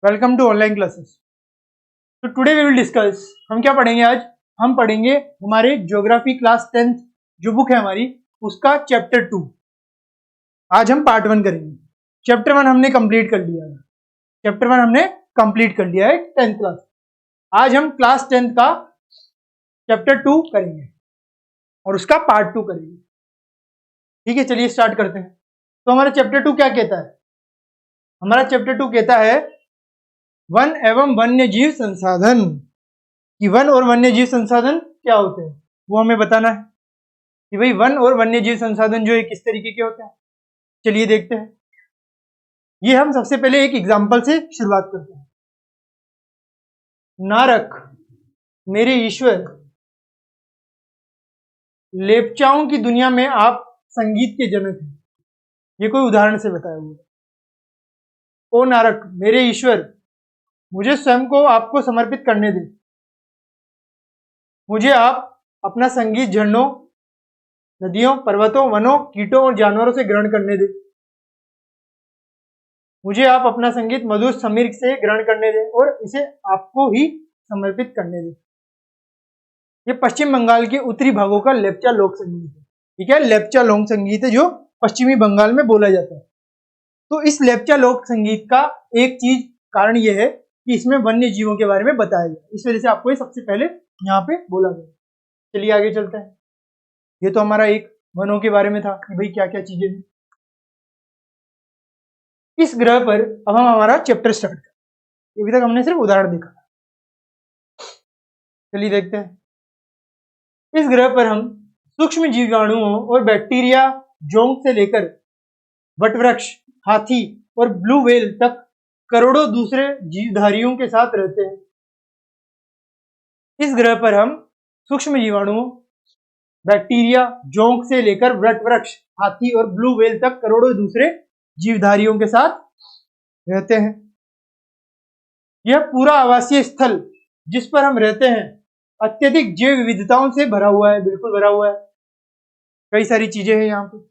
Welcome to online classes. तो today we will discuss, हम क्या पढ़ेंगे आज? हम पढ़ेंगे हमारे ज्योग्राफी क्लास 10th जो बुक है हमारी, उसका चैप्टर 2। आज हम पार्ट 1 करेंगे। चैप्टर 1 हमने कंप्लीट कर लिया है। चैप्टर 1 हमने कंप्लीट कर लिया है 10th क्लास। आज हम क्लास 10th का चैप्टर 2 करेंगे और उसका पार्ट 2 करेंगे। ठीक है, चलिए स्टार्ट करते हैं। तो हमारा चैप्टर 2 क्या कहता है? हमारा चैप्टर 2 कहता है वन एवं वन्य जीव संसाधन। कि वन और वन्य जीव संसाधन क्या होते हैं वो हमें बताना है कि भाई वन और वन्य जीव संसाधन जो है किस तरीके के होते हैं। चलिए देखते हैं। ये हम सबसे पहले एक एग्जांपल से शुरुआत करते हैं। नारक मेरे ईश्वर, लेप्चाओं की दुनिया में आप संगीत के जनक हैं। ये कोई उदाहरण से बताया हुआ है। ओ नारक मेरे ईश्वर, मुझे स्वयं को आपको समर्पित करने दे। मुझे आप अपना संगीत झरनों, नदियों, पर्वतों, वनों, कीटों और जानवरों से ग्रहण करने दे। मुझे आप अपना संगीत मधुर समीर से ग्रहण करने दे और इसे आपको ही समर्पित करने दे। ये पश्चिम बंगाल के उत्तरी भागों का लेप्चा लोक संगीत है। ठीक है, लेप्चा लोक संगीत है जो पश्चिमी बंगाल में बोला जाता है। तो इस लेप्चा लोक संगीत का एक चीज कारण यह है कि इसमें वन्य जीवों के बारे में बताया गया। इस वजह से आपको ये सबसे पहले यहाँ पे बोला गया। चलिए आगे चलते हैं। ये तो हमारा एक वनों के बारे में था कि भाई क्या क्या चीजें हैं इस ग्रह पर। अब हम हमारा चैप्टर स्टार्ट करें। अभी तक हमने सिर्फ उदाहरण देखा। चलिए देखते हैं। इस ग्रह पर हम सूक्ष्म जीवाणुओं और बैक्टीरिया, जोंक से लेकर वटवृक्ष, हाथी और ब्लू व्हेल तक करोड़ों दूसरे जीवधारियों के साथ रहते हैं। इस ग्रह पर हम सूक्ष्म जीवाणुओं, बैक्टीरिया, जोंक से लेकर वटवृक्ष, हाथी और ब्लू व्हेल तक करोड़ों दूसरे जीवधारियों के साथ रहते हैं। यह पूरा आवासीय स्थल जिस पर हम रहते हैं अत्यधिक जैव विविधताओं से भरा हुआ है। बिल्कुल भरा हुआ है, कई सारी चीजें हैं यहाँ पे।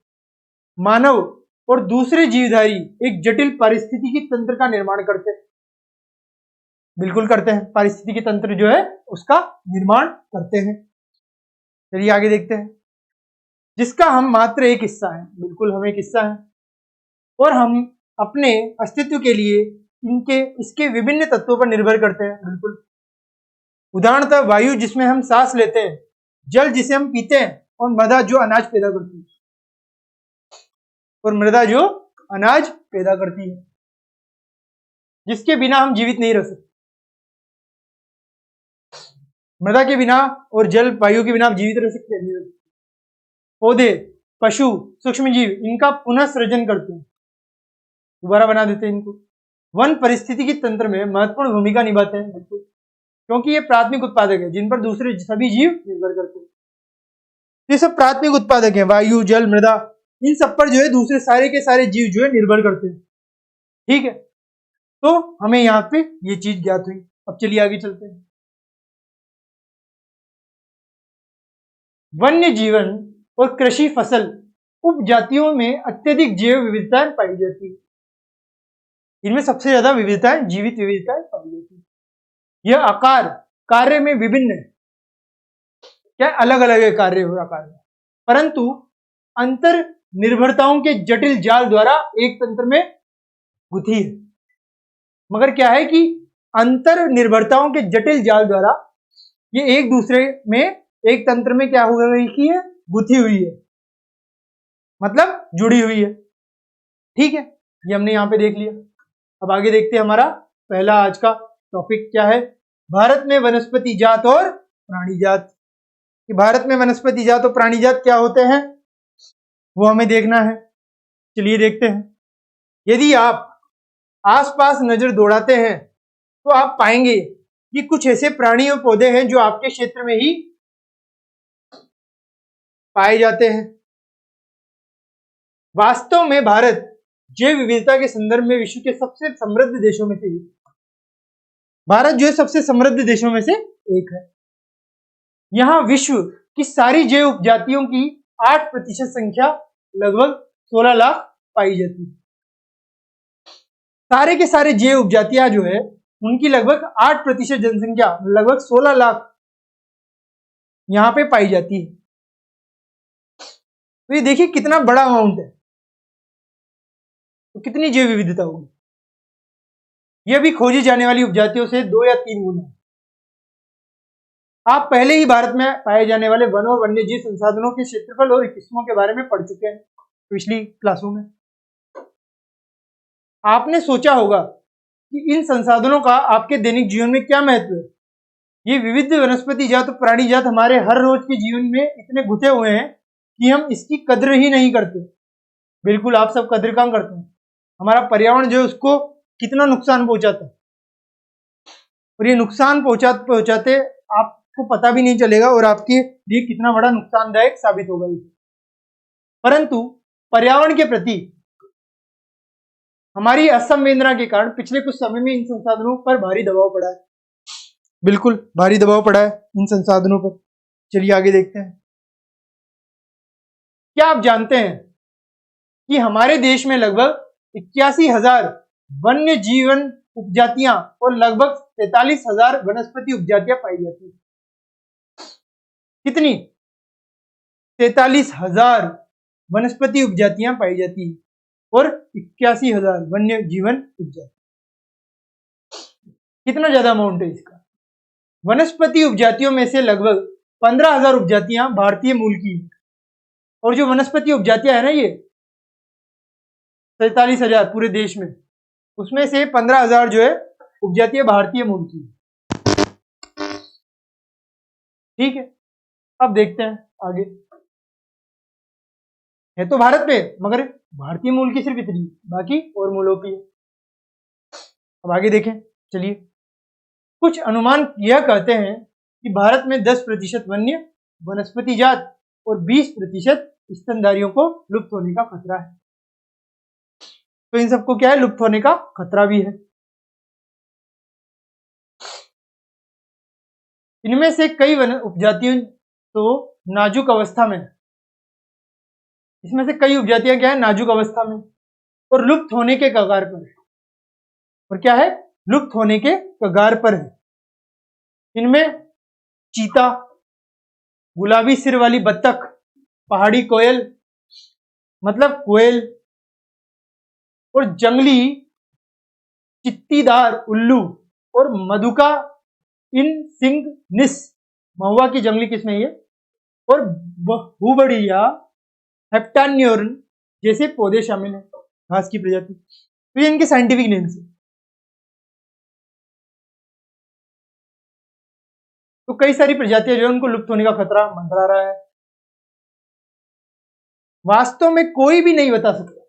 मानव और दूसरे जीवधारी एक जटिल पारिस्थितिकी तंत्र का निर्माण करते हैं। बिल्कुल करते हैं, पारिस्थितिकी तंत्र जो है उसका निर्माण करते हैं। चलिए आगे देखते हैं। जिसका हम मात्र एक हिस्सा है। बिल्कुल हम एक हिस्सा है और हम अपने अस्तित्व के लिए इसके विभिन्न तत्वों पर निर्भर करते हैं। बिल्कुल, उदाहरणतः वायु जिसमें हम सांस लेते हैं, जल जिसे हम पीते हैं और मृदा जो अनाज पैदा करती है। और मृदा जो अनाज पैदा करती है, जिसके बिना हम जीवित नहीं रह सकते। मृदा के बिना और जल वायु के बिना हम जीवित रह सकते हैं। पौधे, पशु, सूक्ष्म जीव इनका पुनः सृजन करते हैं, दोबारा बना देते हैं इनको। वन पारिस्थितिकी तंत्र में महत्वपूर्ण भूमिका निभाते हैं। बिल्कुल, क्योंकि ये प्राथमिक उत्पादक है जिन पर दूसरे सभी जीव निर्भर करते हैं। ये सब प्राथमिक उत्पादक है, वायु, जल, मृदा, इन सब पर जो है दूसरे सारे के सारे जीव जो है निर्भर करते हैं। ठीक है, तो हमें यहाँ पे ये चीज ज्ञात हुई। अब चलिए आगे चलते हैं। वन्य जीवन और कृषि फसल उपजातियों में अत्यधिक जैव विविधताएं पाई जाती है। इनमें सबसे ज्यादा विविधताएं, जीवित विविधताएं पाई जाती है। यह आकार कार्य में विभिन्न है, क्या अलग अलग है कार्य और आकार में, परंतु अंतर निर्भरताओं के जटिल जाल द्वारा एक तंत्र में गुथी है। मगर क्या है कि अंतर निर्भरताओं के जटिल जाल द्वारा ये एक दूसरे में एक तंत्र में क्या हो गई की है, गुथी हुई है, मतलब जुड़ी हुई है। ठीक है, ये हमने यहाँ पे देख लिया। अब आगे देखते हैं हमारा पहला आज का टॉपिक क्या है। भारत में वनस्पति जात और प्राणी जात। कि भारत में वनस्पति जात और प्राणी जात क्या होते हैं वो हमें देखना है। चलिए देखते हैं। यदि आप आसपास नजर दौड़ाते हैं तो आप पाएंगे कि कुछ ऐसे प्राणी और पौधे हैं जो आपके क्षेत्र में ही पाए जाते हैं। वास्तव में भारत जैव विविधता के संदर्भ में विश्व के सबसे समृद्ध देशों में से एक। भारत जो है सबसे समृद्ध देशों में से एक है। यहाँ विश्व की सारी जैव उपजातियों की 8% संख्या लगभग 16 लाख पाई जाती है। सारे के सारे जैव उपजातियां जो है उनकी लगभग 8% जनसंख्या, लगभग 16 लाख यहां पे पाई जाती है। तो ये देखिए कितना बड़ा अमाउंट है, तो कितनी जैव विविधता होगी। यह भी खोजी जाने वाली उपजातियों से 2 या 3 गुना। आप पहले ही भारत में पाए जाने वाले वन और वन्य जीव संसाधनों के क्षेत्रफल और किस्मों के बारे में पढ़ चुके हैं पिछली क्लासों में। आपने सोचा होगा कि इन संसाधनों का आपके दैनिक जीवन में क्या महत्व है। ये विविध वनस्पति जात और प्राणी जात हमारे हर रोज के जीवन में इतने घुसे हुए हैं कि हम इसकी कद्र ही नहीं करते। बिल्कुल आप सब कद्र कहाँ करते हैं। हमारा पर्यावरण जो है उसको कितना नुकसान पहुंचाता है, और ये नुकसान पहुंचाते आपको पता भी नहीं चलेगा और आपके लिए कितना बड़ा नुकसानदायक साबित होगा ये। परंतु पर्यावरण के प्रति हमारी असंवेदना के कारण पिछले कुछ समय में इन संसाधनों पर भारी दबाव पड़ा है। बिल्कुल भारी दबाव पड़ा है इन संसाधनों पर। चलिए आगे देखते हैं। क्या आप जानते हैं कि हमारे देश में लगभग 81,000 वन्य जीवन उपजातियां और लगभग 43,000 वनस्पति उपजातियां पाई जाती है। कितनी? 43,000 वनस्पति उपजातियां पाई जाती है और 81,000 वन्य जीवन उपजाति। कितना ज्यादा अमाउंट है इसका। वनस्पति उपजातियों में से लगभग 15,000 उपजातियां भारतीय मूल की हैं, और जो वनस्पति उपजातियां है ना ये 43,000 पूरे देश में, उसमें से 15,000 जो है उपजातियां भारतीय मूल की। ठीक है, अब देखते हैं आगे। है तो भारत में, मगर भारतीय मूल की सिर्फ इतनी, बाकी और मूलों की। अब आगे देखें। चलिए, कुछ अनुमान यह कहते हैं कि भारत में 10% वन्य वनस्पति जात और 20% स्तनधारियों को लुप्त होने का खतरा है। तो इन सबको क्या है, लुप्त होने का खतरा भी है। इनमें से कई वन उपजातियां तो नाजुक अवस्था में, इसमें से कई उपजातियां क्या है, नाजुक अवस्था में और लुप्त होने के कगार पर है। और क्या है, लुप्त होने के कगार पर है। इनमें चीता, गुलाबी सिर वाली बत्तख, पहाड़ी कोयल मतलब कोयल, और जंगली चित्तीदार उल्लू और मधुका इनसिग्निस, महुआ की जंगली किस्म है ये, और बहुबड़िया हेप्टान्योरन जैसे पौधे शामिल हैं, घास की प्रजाति। तो ये इनके साइंटिफिक नेम्स है। तो कई सारी प्रजातियां जो है उनको लुप्त होने का खतरा मंडरा रहा है। वास्तव में कोई भी नहीं बता सकता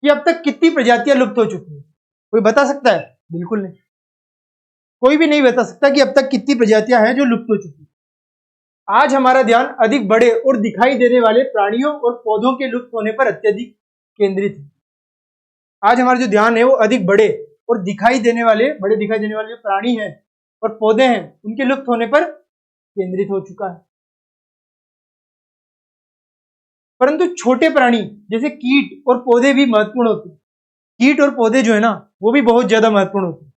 कि अब तक कितनी प्रजातियां लुप्त हो चुकी हैं। कोई बता सकता है? बिल्कुल नहीं, कोई भी नहीं बता सकता कि अब तक कितनी प्रजातियां हैं जो लुप्त हो चुकी हैं। आज हमारा ध्यान अधिक बड़े और दिखाई देने वाले प्राणियों और पौधों के लुप्त होने पर अत्यधिक केंद्रित है। आज हमारा जो ध्यान है वो अधिक बड़े और दिखाई देने वाले जो प्राणी हैं और पौधे हैं उनके लुप्त होने पर केंद्रित हो चुका है। परंतु छोटे प्राणी जैसे कीट और पौधे भी महत्वपूर्ण होते हैं। कीट और पौधे जो है ना वो भी बहुत ज्यादा महत्वपूर्ण होते हैं।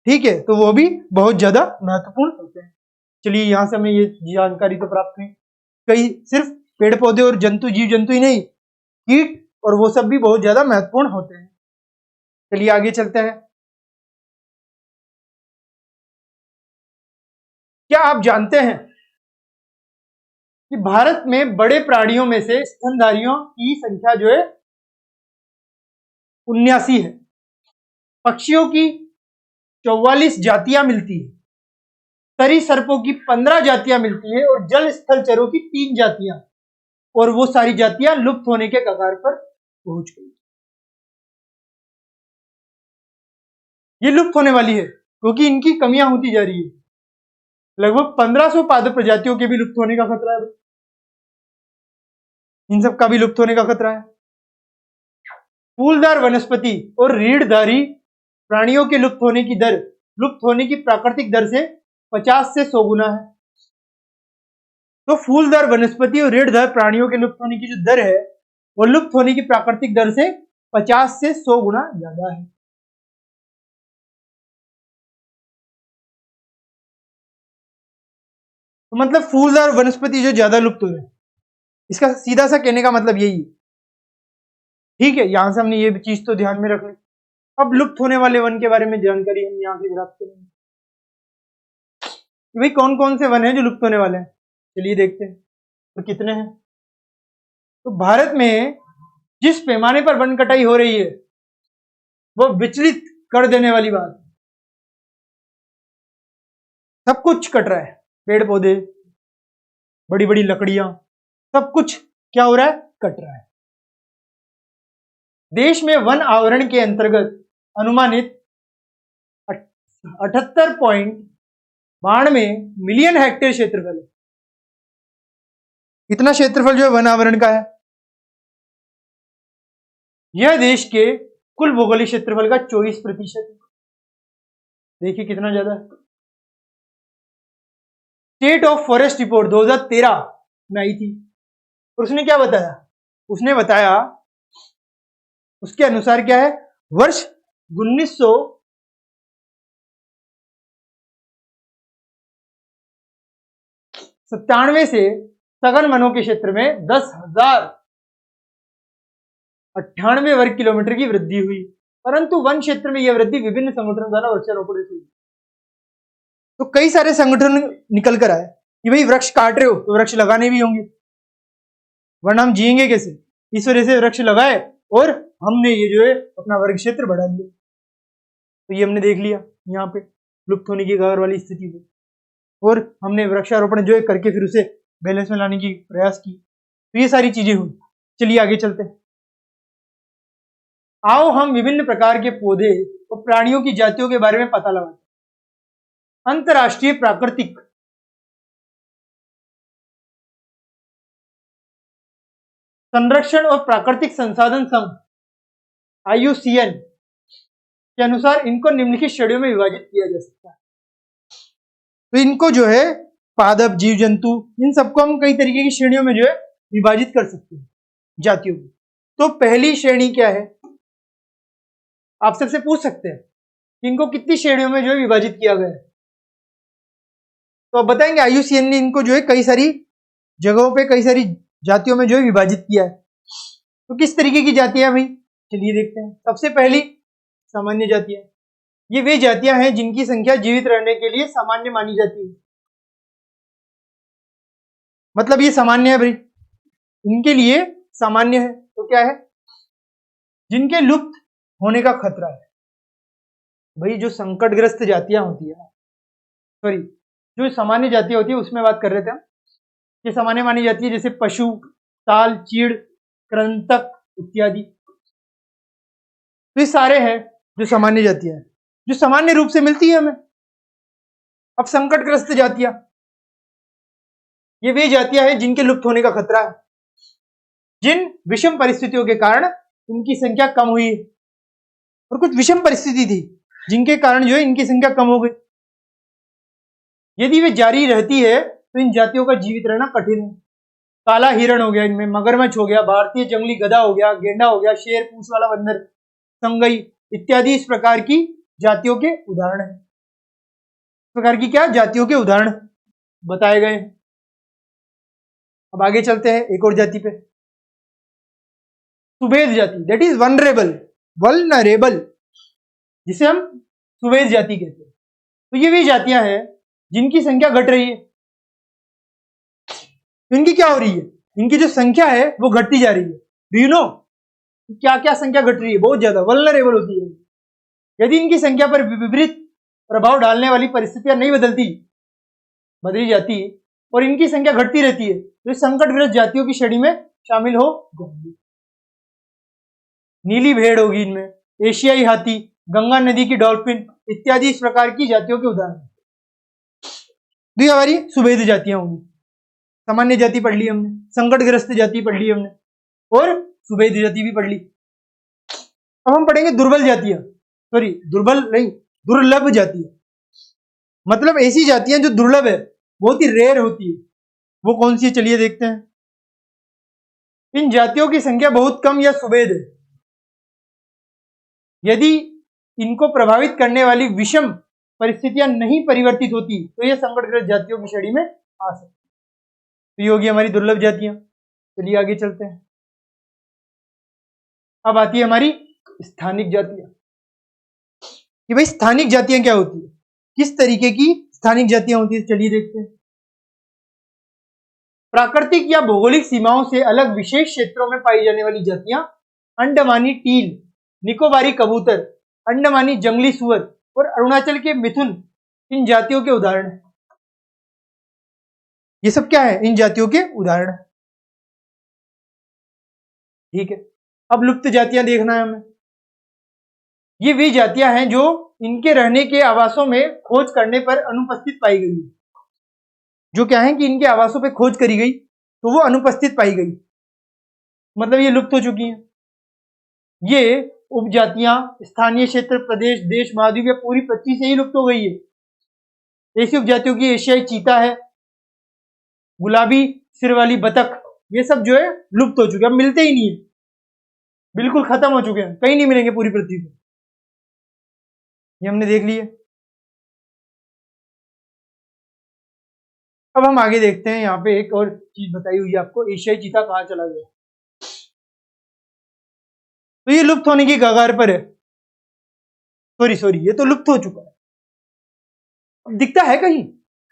ठीक है, तो वो भी बहुत ज्यादा महत्वपूर्ण होते हैं। चलिए, यहां से हमें ये जानकारी तो प्राप्त हुई। कई सिर्फ पेड़ पौधे और जंतु, जीव जंतु ही नहीं, कीट और वो सब भी बहुत ज्यादा महत्वपूर्ण होते हैं। चलिए आगे चलते हैं। क्या आप जानते हैं कि भारत में बड़े प्राणियों में से स्तनधारियों की संख्या जो है 79 है। पक्षियों की 44 जातियां मिलती है, सरीसृपों की 15 जातियां मिलती है और जल स्थल चरों की 3 जातियां, और वो सारी जातियां लुप्त होने के कगार पर पहुंच गई। ये लुप्त होने वाली है क्योंकि इनकी कमियां होती जा रही है। लगभग 1500 पादप प्रजातियों के भी लुप्त होने का खतरा है। इन सब का भी लुप्त होने का खतरा है। फूलदार वनस्पति और रीढ़धारी प्राणियों के लुप्त होने की दर लुप्त होने की प्राकृतिक दर से 50 से 100 गुना है। तो फूलदार वनस्पति और रीढ़धार प्राणियों के लुप्त होने की जो दर है वो लुप्त होने की प्राकृतिक दर से 50 से 100 गुना ज्यादा है। तो मतलब फूल और वनस्पति जो ज्यादा लुप्त हो रहे हैं, इसका सीधा सा कहने का मतलब यही है। ठीक है, यहां से हमने ये चीज तो ध्यान में रख ली। अब लुप्त होने वाले वन के बारे में जानकारी हम यहाँ से प्राप्त करेंगे। भाई कौन कौन से वन हैं जो लुप्त होने वाले हैं, चलिए देखते हैं और कितने हैं। तो भारत में जिस पैमाने पर वन कटाई हो रही है वो विचलित कर देने वाली बात है। सब कुछ कट रहा है, पेड़ पौधे, बड़ी बड़ी लकड़ियां, सब कुछ क्या हो रहा है, कट रहा है। देश में वन आवरण के अंतर्गत अनुमानित 78.92 मिलियन हेक्टेयर क्षेत्रफल है। इतना क्षेत्रफल जो है वन आवरण का है। यह देश के कुल भौगोलिक क्षेत्रफल का 24% है। देखिए कितना ज्यादा है। स्टेट ऑफ फॉरेस्ट रिपोर्ट 2013 में आई थी और उसने क्या बताया, उसने बताया उसके अनुसार क्या है, वर्ष 1997 से सघन वनों के क्षेत्र में 10,098 वर्ग किलोमीटर की वृद्धि हुई, परंतु वन क्षेत्र में यह वृद्धि विभिन्न संगठनों द्वारा वृक्षारोपण से हुई। तो कई सारे संगठन निकल कर आए कि भाई वृक्ष काट रहे हो तो वृक्ष लगाने भी होंगे, वरना हम जिएंगे कैसे। इस वजह से वृक्ष लगाए और हमने ये जो है अपना वर्ग क्षेत्र बढ़ा लिया। तो ये हमने देख लिया यहाँ पे लुप्त होने की कगार वाली स्थिति में, और हमने वृक्षारोपण जो है करके फिर उसे बैलेंस में लाने की प्रयास की। तो ये सारी चीजें हुई। चलिए आगे चलते हैं। आओ हम विभिन्न प्रकार के पौधे और प्राणियों की जातियों के बारे में पता लगाते हैं। अंतरराष्ट्रीय प्राकृतिक संरक्षण और प्राकृतिक संसाधन संघ IUCN के अनुसार इनको निम्नलिखित श्रेणियों में विभाजित किया जा सकता है। तो इनको जो है पादप, जीव जंतु, इन सबको हम कई तरीके की श्रेणियों में जो है विभाजित कर सकते हैं, जातियों में। तो पहली श्रेणी क्या है, आप सबसे पूछ सकते हैं इनको कितनी श्रेणियों में जो है विभाजित किया गया है। तो आप बताएंगे IUCN ने इनको जो है कई सारी जगहों पे कई सारी जातियों में जो है विभाजित किया है। तो किस तरीके की जातियां भाई, चलिए देखते हैं। सबसे पहली सामान्य जातियां। ये वे जातियां हैं जिनकी संख्या जीवित रहने के लिए सामान्य मानी जाती है। मतलब ये सामान्य है भाई, इनके लिए सामान्य है। तो क्या है, जिनके लुप्त होने का खतरा है। भाई जो संकटग्रस्त जातियां होती है, सॉरी जो सामान्य जातियां होती है उसमें बात कर रहे थे हम। ये सामान्य मानी जाती है जैसे पशु, ताल, चीड़, कृंतक इत्यादि। तो ये सारे हैं जो सामान्य जातियां हैं, जो सामान्य रूप से मिलती है हमें। अब संकटग्रस्त जातियां, ये वे जातियां हैं जिनके लुप्त होने का खतरा है, जिन विषम परिस्थितियों के कारण इनकी संख्या कम हुई है, और कुछ विषम परिस्थिति थी जिनके कारण जो है इनकी संख्या कम हो गई। यदि वे जारी रहती है तो इन जातियों का जीवित रहना कठिन है। काला हिरण हो गया, इनमें मगरमच्छ हो गया, भारतीय जंगली गधा हो गया, गेंडा हो गया, शेर, पूंछ वाला बंदर, संगई इत्यादि इस प्रकार की जातियों के उदाहरण हैं। इस प्रकार की क्या जातियों के उदाहरण बताए गए हैं। अब आगे चलते हैं एक और जाति पे, सुभेद जाति, दैट इज वल्नरेबल, जिसे हम सुभेद जाति कहते हैं। तो ये वे जातियां हैं जिनकी संख्या घट रही है। इनकी क्या हो रही है, इनकी जो संख्या है वो घटती जा रही है। डू यू नो क्या क्या संख्या घट रही है, बहुत ज्यादा वल्नरेबल होती है। यदि इनकी संख्या पर विपरीत प्रभाव डालने वाली परिस्थितियां नहीं बदली जाती और इनकी संख्या घटती रहती है तो इस संकटग्रस्त जातियों की श्रेणी में शामिल हो जाएंगी। नीली भेड़ होगी इनमें, एशियाई हाथी, गंगा नदी की डॉल्फिन इत्यादि इस प्रकार की जातियों के उदाहरण। तो ये हमारी सुभेद जातियां होंगी। सामान्य जाति पढ़ ली हमने, संकटग्रस्त जाति पढ़ ली हमने, और सुभेद जाति भी पढ़ ली। अब हम पढ़ेंगे दुर्बल जातियां, सॉरी दुर्बल नहीं, दुर्लभ जातियां। मतलब ऐसी जातियां जो दुर्लभ है, बहुत ही रेयर होती है। वो कौन सी है, चलिए देखते हैं। इन जातियों की संख्या बहुत कम या सुभेद है। यदि इनको प्रभावित करने वाली विषम परिस्थितियां नहीं परिवर्तित होती तो ये संकटग्रस्त जातियों की श्रेणी में आ सकती। तो ये होगी हमारी दुर्लभ जातियां। चलिए आगे चलते हैं। अब आती है हमारी स्थानिक जातियां कि भाई स्थानिक जातियां क्या होती है, किस तरीके की स्थानिक जातियां होती है। चलिए देखते हैं। प्राकृतिक या भौगोलिक सीमाओं से अलग विशेष क्षेत्रों में पाई जाने वाली जातियां अंडमानी टील, निकोबारी कबूतर, अंडमानी जंगली सुअर और अरुणाचल के मिथुन इन जातियों के उदाहरण हैं। ये सब क्या है, इन जातियों के उदाहरण हैं। ठीक है, अब लुप्त जातियां देखना है हमें। ये वे जातियां हैं जो इनके रहने के आवासों में खोज करने पर अनुपस्थित पाई गई है। जो क्या है कि इनके आवासों पे खोज करी गई तो वो अनुपस्थित पाई गई, मतलब ये लुप्त हो चुकी हैं। ये उपजातियां स्थानीय क्षेत्र, प्रदेश, देश, महाद्वीप या पूरी पृथ्वी से ही लुप्त हो गई है। ऐसी उपजातियों की एशियाई चीता है, गुलाबी सिर वाली बतख, ये सब जो है लुप्त हो चुके हैं, अब मिलते ही नहीं है, बिल्कुल खत्म हो चुके हैं, कहीं नहीं मिलेंगे पूरी पृथ्वी पे। ये हमने देख लिए। अब हम आगे देखते हैं। यहाँ पे एक और चीज बताई हुई है आपको, एशियाई चीता कहाँ चला गया। तो ये लुप्त होने की कगार पर है। सॉरी, ये तो लुप्त हो चुका है। अब दिखता है कहीं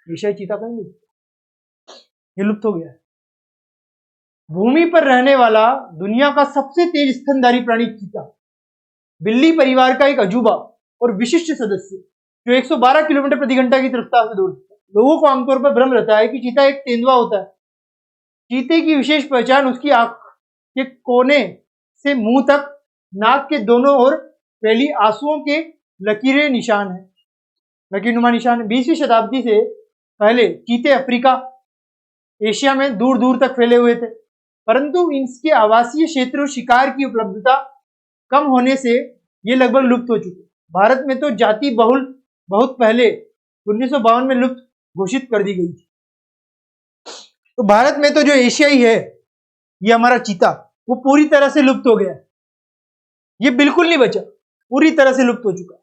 एशियाई चीता, कहीं नहीं, ये लुप्त हो गया है। भूमि पर रहने वाला दुनिया का सबसे तेज स्तनधारी प्राणी चीता, बिल्ली परिवार का एक अजूबा और विशिष्ट सदस्य जो 112 किलोमीटर प्रति घंटा की रफ्तार से दौड़ता है। लोगों को आमतौर पर भ्रम रहता है कि चीता एक तेंदुआ होता है। चीते की विशेष पहचान उसकी आंख के कोने से मुंह तक, नाक के दोनों ओर फैली आंसुओं के लकीरें निशान है, लकीरनुमा निशान है। 20वीं शताब्दी से पहले चीते अफ्रीका, एशिया में दूर दूर तक फैले हुए थे, परंतु इनके आवासीय क्षेत्र और शिकार की उपलब्धता कम होने से ये लगभग लुप्त हो चुके। भारत में तो जाति बहुल बहुत पहले 1952 में लुप्त घोषित कर दी गई थी। तो भारत में तो जो एशियाई है, ये हमारा चीता, वो पूरी तरह से लुप्त हो गया, ये बिल्कुल नहीं बचा, पूरी तरह से लुप्त हो चुका।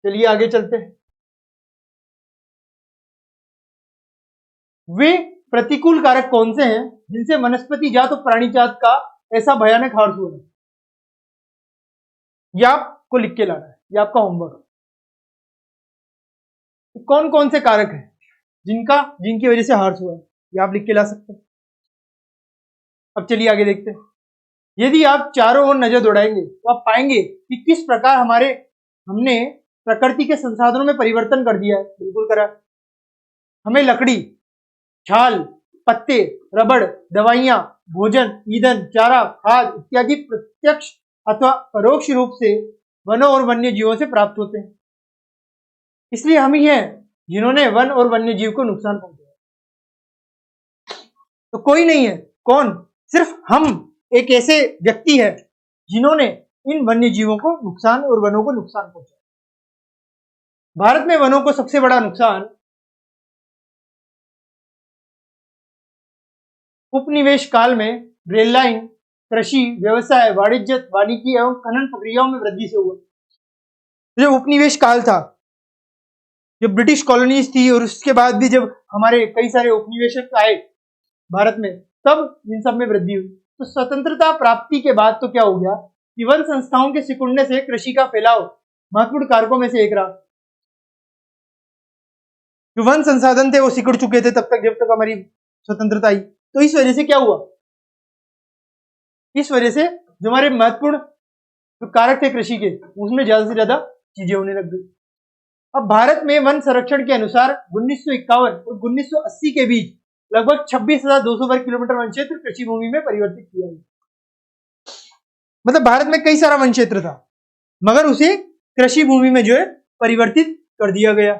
चलिए आगे चलते हैं। वे प्रतिकूल कारक कौन से हैं जिनसे वनस्पति जात और प्राणी जात का ऐसा भयानक हार्स हुआ है। यह आपको लिख के लाना है, यह आपका होमवर्क। कौन कौन से कारक हैं जिनकी वजह से हार्स हुआ है, यह आप लिख के ला सकते हैं। अब चलिए आगे देखते हैं। यदि आप चारों ओर नजर दौड़ाएंगे तो आप पाएंगे कि किस प्रकार हमने प्रकृति के संसाधनों में परिवर्तन कर दिया है। बिल्कुल करा। हमें लकड़ी, छाल, पत्ते, रबड़, दवाइयां, भोजन, ईंधन, चारा, खाद इत्यादि प्रत्यक्ष अथवा परोक्ष रूप से वनों और वन्य जीवों से प्राप्त होते हैं। इसलिए हम ही हैं जिन्होंने वन और वन्य जीव को नुकसान पहुंचाया। तो कोई नहीं है, कौन? सिर्फ हम एक ऐसे व्यक्ति है जिन्होंने इन वन्य जीवों को नुकसान और वनों को नुकसान पहुंचाया। भारत में वनों को सबसे बड़ा नुकसान उपनिवेश काल में रेल लाइन, कृषि, व्यवसाय, वाणिज्य एवं खनन प्रक्रियाओं में वृद्धि से हुआ। जो उपनिवेश काल था, जब ब्रिटिश कॉलोनीज थी और उसके बाद भी जब हमारे कई सारे उपनिवेशक आए भारत में, तब इन सब में वृद्धि हुई। तो स्वतंत्रता प्राप्ति के बाद तो क्या हो गया कि वन संस्थाओं के सिकुड़ने से कृषि का फैलाव महत्वपूर्ण कारकों में से एक रहा। जो वन संसाधन थे वो सिकुड़ चुके थे तब तक, जब तक हमारी स्वतंत्रता आई। तो इस वजह से क्या हुआ, इस वजह से जो हमारे महत्वपूर्ण जो कारक थे कृषि के, उसमें ज्यादा से ज्यादा चीजें होने लग गई। अब भारत में वन संरक्षण के अनुसार 1951 और 1980 के बीच लगभग 26,200 वर्ग किलोमीटर वन क्षेत्र कृषि भूमि में परिवर्तित किया गया। मतलब भारत में कई सारा वन क्षेत्र था, मगर उसे कृषि भूमि में जो है परिवर्तित कर दिया गया।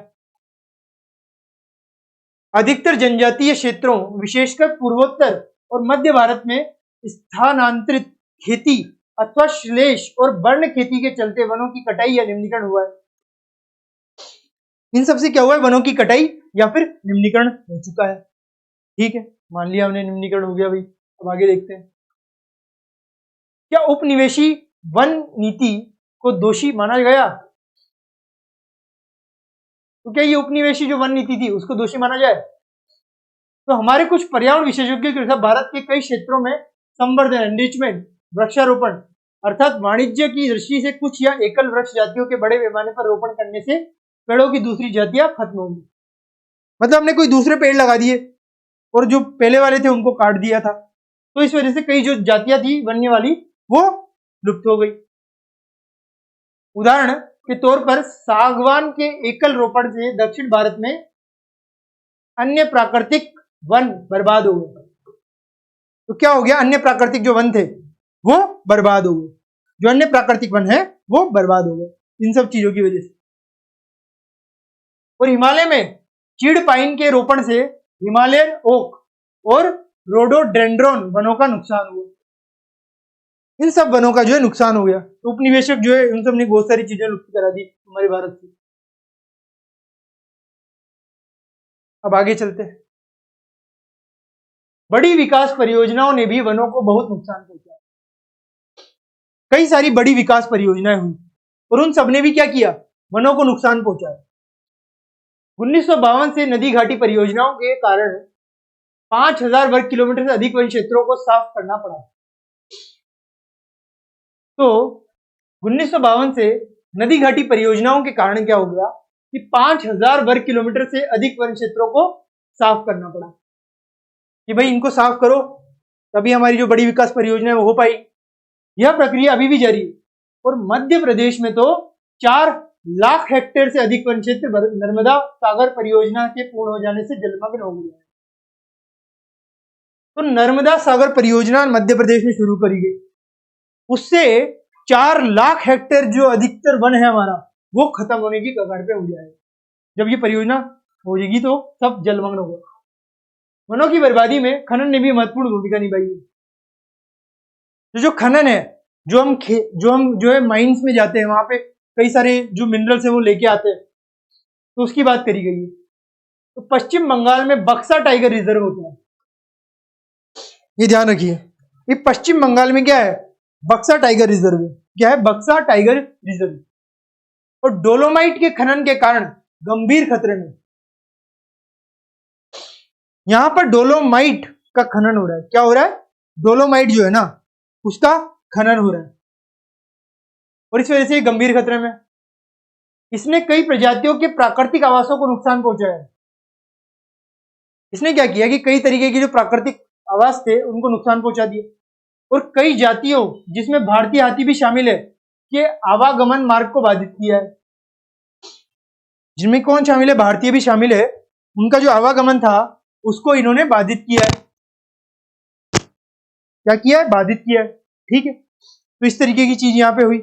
अधिकतर जनजातीय क्षेत्रों, विशेषकर पूर्वोत्तर और मध्य भारत में स्थानांतरित खेती अथवा श्लेष और वर्ण खेती के चलते वनों की कटाई या निम्नीकरण हुआ है। इन सबसे क्या हुआ है, वनों की कटाई या फिर निम्नीकरण हो चुका है। ठीक है, मान लिया हमने निम्नीकरण हो गया भाई। अब आगे देखते हैं, क्या उपनिवेशी वन नीति को दोषी माना गया? तो क्या ये उपनिवेशी जो वन नीति थी उसको दोषी माना जाए? तो हमारे कुछ पर्यावरण विशेषज्ञों के अनुसार भारत के कई क्षेत्रों में संवर्धन, एनरिचमेंट, वृक्षारोपण अर्थात वाणिज्य की दृष्टि से कुछ या एकल वृक्ष जातियों के बड़े पैमाने पर रोपण करने से पेड़ों की दूसरी जातियां खत्म होंगी। मतलब हमने कोई दूसरे पेड़ लगा दिए और जो पहले वाले थे उनको काट दिया था, तो इस वजह से कई जो जातियां थी बनने वाली वो लुप्त हो गई। उदाहरण के तौर पर सागवान के एकल रोपण से दक्षिण भारत में अन्य प्राकृतिक वन बर्बाद हो गए। तो क्या हो गया, अन्य प्राकृतिक जो वन थे वो बर्बाद हो गए, जो अन्य प्राकृतिक वन है वो बर्बाद हो गए इन सब चीजों की वजह से। और हिमालय में चीड़ पाइन के रोपण से हिमालयन ओक और रोडोडेंड्रॉन वनों का नुकसान हुआ। इन सब वनों का जो है नुकसान हो गया। तो उपनिवेशक जो है उन सब ने बहुत सारी चीजें लुप्त करा दी हमारे भारत से। अब आगे चलते हैं, बड़ी विकास परियोजनाओं ने भी वनों को बहुत नुकसान पहुंचाया। कई सारी बड़ी विकास परियोजनाएं हुई और उन सब ने भी क्या किया, वनों को नुकसान पहुंचाया। 1952 से नदी घाटी परियोजनाओं के कारण 5000 वर्ग किलोमीटर से अधिक वन क्षेत्रों को साफ करना पड़ा। तो 1952 से नदी घाटी परियोजनाओं के कारण क्या हो गया कि 5000 वर्ग किलोमीटर से अधिक वन क्षेत्रों को साफ करना पड़ा कि भाई इनको साफ करो तभी हमारी जो बड़ी विकास परियोजना है वो हो पाई। यह प्रक्रिया अभी भी जारी है और मध्य प्रदेश में तो 4 लाख हेक्टेयर से अधिक वन क्षेत्र नर्मदा सागर परियोजना के पूर्ण हो जाने से जलमग्न हो गया है। तो नर्मदा सागर परियोजना मध्य प्रदेश में शुरू करी गई, उससे 4 लाख हेक्टेयर जो अधिकतर वन है हमारा वो खत्म होने की कगार पे हो जाएगा। जब ये परियोजना हो जाएगी तो सब जलमग्न होगा। वनों की बर्बादी में खनन ने भी महत्वपूर्ण भूमिका निभाई है। तो जो खनन है, जो हम जो है माइंस में जाते हैं, वहां पे कई सारे जो मिनरल्स है वो लेके आते हैं, तो उसकी बात करी गई है। तो पश्चिम बंगाल में बक्सा टाइगर रिजर्व होता है, ये ध्यान रखिए। ये पश्चिम बंगाल में क्या है, बक्सा टाइगर रिजर्व है। क्या है, बक्सा टाइगर रिजर्व। और डोलोमाइट के खनन के कारण गंभीर खतरे में, यहां पर डोलोमाइट का खनन हो रहा है। क्या हो रहा है, डोलोमाइट जो है ना उसका खनन हो रहा है और इस वजह से गंभीर खतरे में। इसने कई प्रजातियों के प्राकृतिक आवासों को नुकसान पहुंचाया है। इसने क्या किया कि कई तरीके के जो प्राकृतिक आवास थे उनको नुकसान पहुंचा दिए और कई जातियों जिसमें भारतीय हाथी भी शामिल है के आवागमन मार्ग को बाधित किया है। जिनमें कौन शामिल है, भारतीय भी शामिल है, उनका जो आवागमन था उसको इन्होंने बाधित किया है। क्या किया है, बाधित किया है। ठीक है, तो इस तरीके की चीज यहां पे हुई।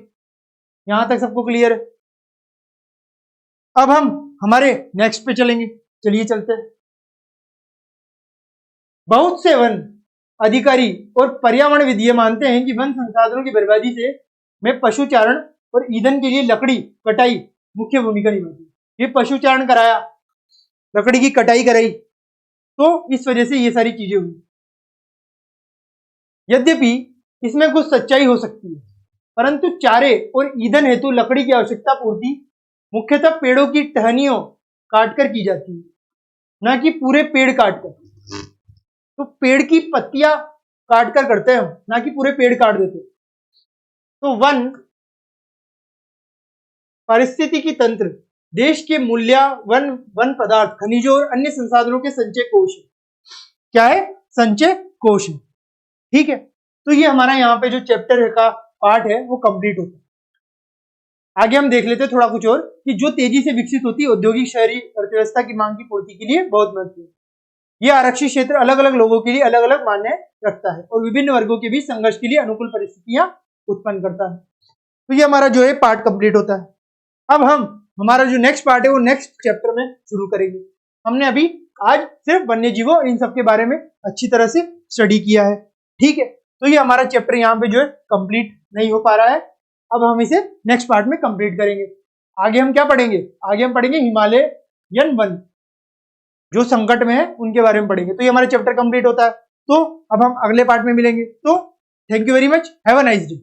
यहां तक सबको क्लियर है। अब हम हमारे नेक्स्ट पे चलेंगे, चलिए चलते हैं। बहुत से वन अधिकारी और पर्यावरणविद ये मानते हैं कि वन संसाधनों की बर्बादी से में पशुचारण और ईंधन के लिए लकड़ी कटाई मुख्य भूमिका निभाती है। ये पशुचारण कराया, लकड़ी की कटाई कराई, तो इस वजह से ये सारी चीजें हुई। यद्यपि इसमें कुछ सच्चाई हो सकती है, परंतु चारे और ईंधन हेतु लकड़ी की आवश्यकता पूर्ति मुख्यतः पेड़ों की टहनियों काटकर की जाती है, न कि पूरे पेड़ काटकर। तो पेड़ की पत्तियां काटकर करते हैं, ना कि पूरे पेड़ काट देते। तो वन पारिस्थितिकी तंत्र देश के मूल्यवान वन पदार्थ, खनिजों और अन्य संसाधनों के संचय कोश है। क्या है, संचय कोश है। ठीक है, तो ये हमारा यहाँ पे जो चैप्टर का पार्ट है वो कंप्लीट होता है। आगे हम देख लेते हैं थोड़ा कुछ और कि जो तेजी से विकसित होती है औद्योगिक शहरी अर्थव्यवस्था की मांग की पूर्ति के लिए बहुत महत्वपूर्ण है। यह आरक्षित क्षेत्र अलग अलग लोगों के लिए अलग अलग मान्य रखता है और विभिन्न वर्गों के बीच संघर्ष के लिए अनुकूल परिस्थितियां उत्पन्न करता है। तो ये हमारा जो है पार्ट कंप्लीट होता है। अब हम हमारा जो नेक्स्ट पार्ट है वो नेक्स्ट चैप्टर में शुरू करेंगे। हमने अभी आज सिर्फ वन्य जीवों इन सब के बारे में अच्छी तरह से स्टडी किया है। ठीक है, तो ये हमारा चैप्टर यहाँ पे जो है कंप्लीट नहीं हो पा रहा है। अब हम इसे नेक्स्ट पार्ट में कंप्लीट करेंगे। आगे हम क्या पढ़ेंगे, आगे हम पढ़ेंगे हिमालयन वन जो संकट में है उनके बारे में पढ़ेंगे। तो ये हमारा चैप्टर कंप्लीट होता है। तो अब हम अगले पार्ट में मिलेंगे। तो thank you very much, have a nice day.